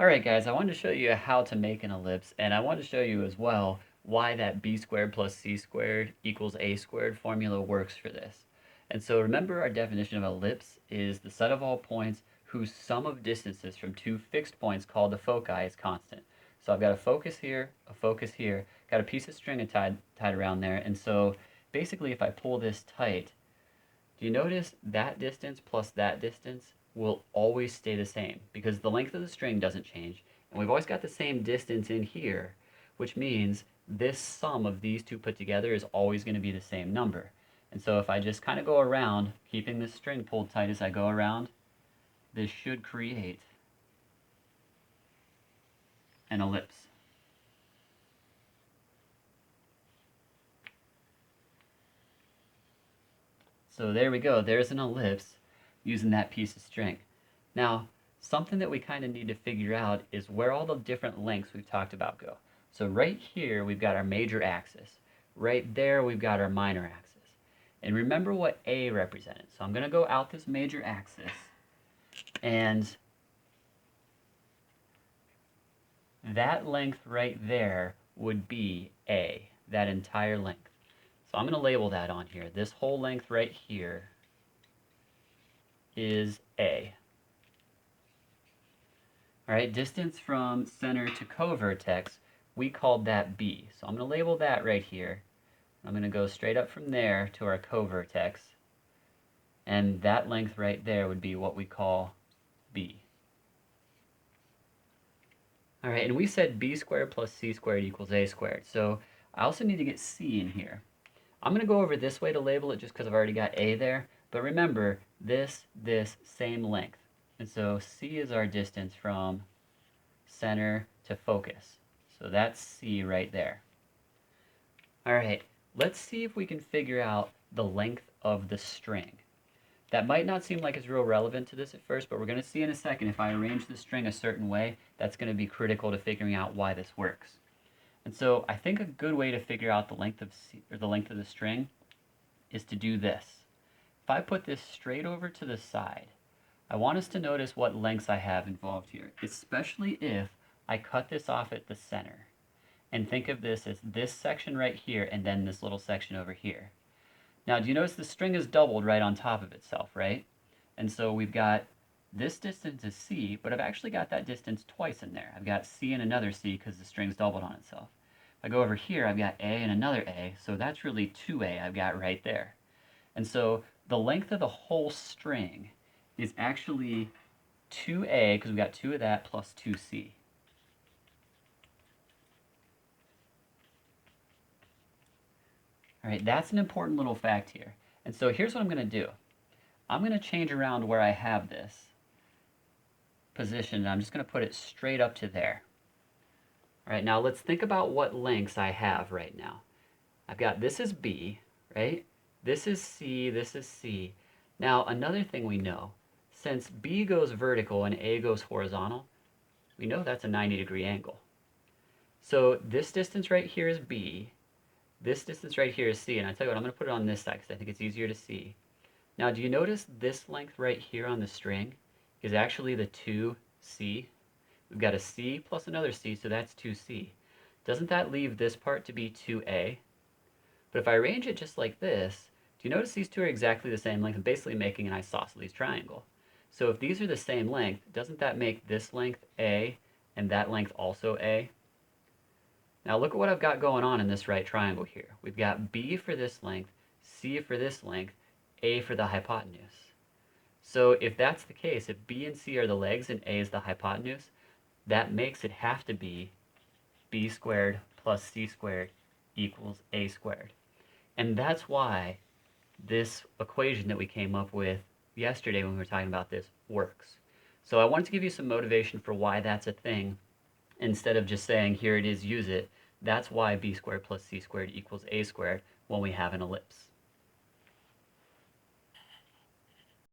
Alright guys, I wanted to show you how to make an ellipse, and I wanted to show you as well why that b squared plus c squared equals a squared formula works for this. And so remember, our definition of ellipse is the set of all points whose sum of distances from two fixed points called the foci is constant. So I've got a focus here, got a piece of string tied around there, and so basically if I pull this tight, do you notice that distance plus that distance will always stay the same because the length of the string doesn't change, and we've always got the same distance in here, which means this sum of these two put together is always going to be the same number. And so if I just kind of go around, keeping this string pulled tight as I go around, this should create an ellipse. So there we go, there's an ellipse using that piece of string. Now, something that we kind of need to figure out is where all the different lengths we've talked about go. So right here, we've got our major axis. Right there, we've got our minor axis. And remember what A represented. So I'm going to go out this major axis, and that length right there would be A, that entire length. So I'm going to label that on here. This whole length right here is A. All right, distance from center to co-vertex, we called that B. So I'm going to label that right here. I'm going to go straight up from there to our co-vertex. And that length right there would be what we call B. All right, and we said b squared plus c squared equals a squared. So I also need to get c in here. I'm going to go over this way to label it just because I've already got a there. But remember, this, same length. And so c is our distance from center to focus. So that's c right there. All right, let's see if we can figure out the length of the string. That might not seem like it's real relevant to this at first, but we're going to see in a second if I arrange the string a certain way, that's going to be critical to figuring out why this works. And so I think a good way to figure out the length of the string is to do this. If I put this straight over to the side, I want us to notice what lengths I have involved here, especially if I cut this off at the center. And think of this as this section right here and then this little section over here. Now, do you notice the string is doubled right on top of itself, right? And so we've got this distance is c, but I've actually got that distance twice in there. I've got c and another c because the string's doubled on itself. If I go over here, I've got a and another a, so that's really 2a I've got right there. And so the length of the whole string is actually 2a, because we've got 2 of that, plus 2c. All right, that's an important little fact here. And so here's what I'm going to do. I'm going to change around where I have this position, and I'm just going to put it straight up to there. All right, now let's think about what lengths I have right now. I've got, this is B, right? This is C, this is C. Now, another thing we know, since B goes vertical and A goes horizontal, we know that's a 90-degree angle. So this distance right here is B. This distance right here is C, and I tell you what, I'm going to put it on this side because I think it's easier to see. Now, do you notice this length right here on the string is actually the 2C? We've got a C plus another C, so that's 2C. Doesn't that leave this part to be 2A? But if I arrange it just like this, do you notice these two are exactly the same length, basically making an isosceles triangle? So if these are the same length, doesn't that make this length A and that length also A? Now look at what I've got going on in this right triangle here. We've got B for this length, C for this length, A for the hypotenuse. So if that's the case, if B and C are the legs and A is the hypotenuse, that makes it have to be b squared plus c squared equals a squared. And that's why this equation that we came up with yesterday when we were talking about this works. So I wanted to give you some motivation for why that's a thing. Instead of just saying, here it is, use it, that's why b squared plus c squared equals a squared when we have an ellipse.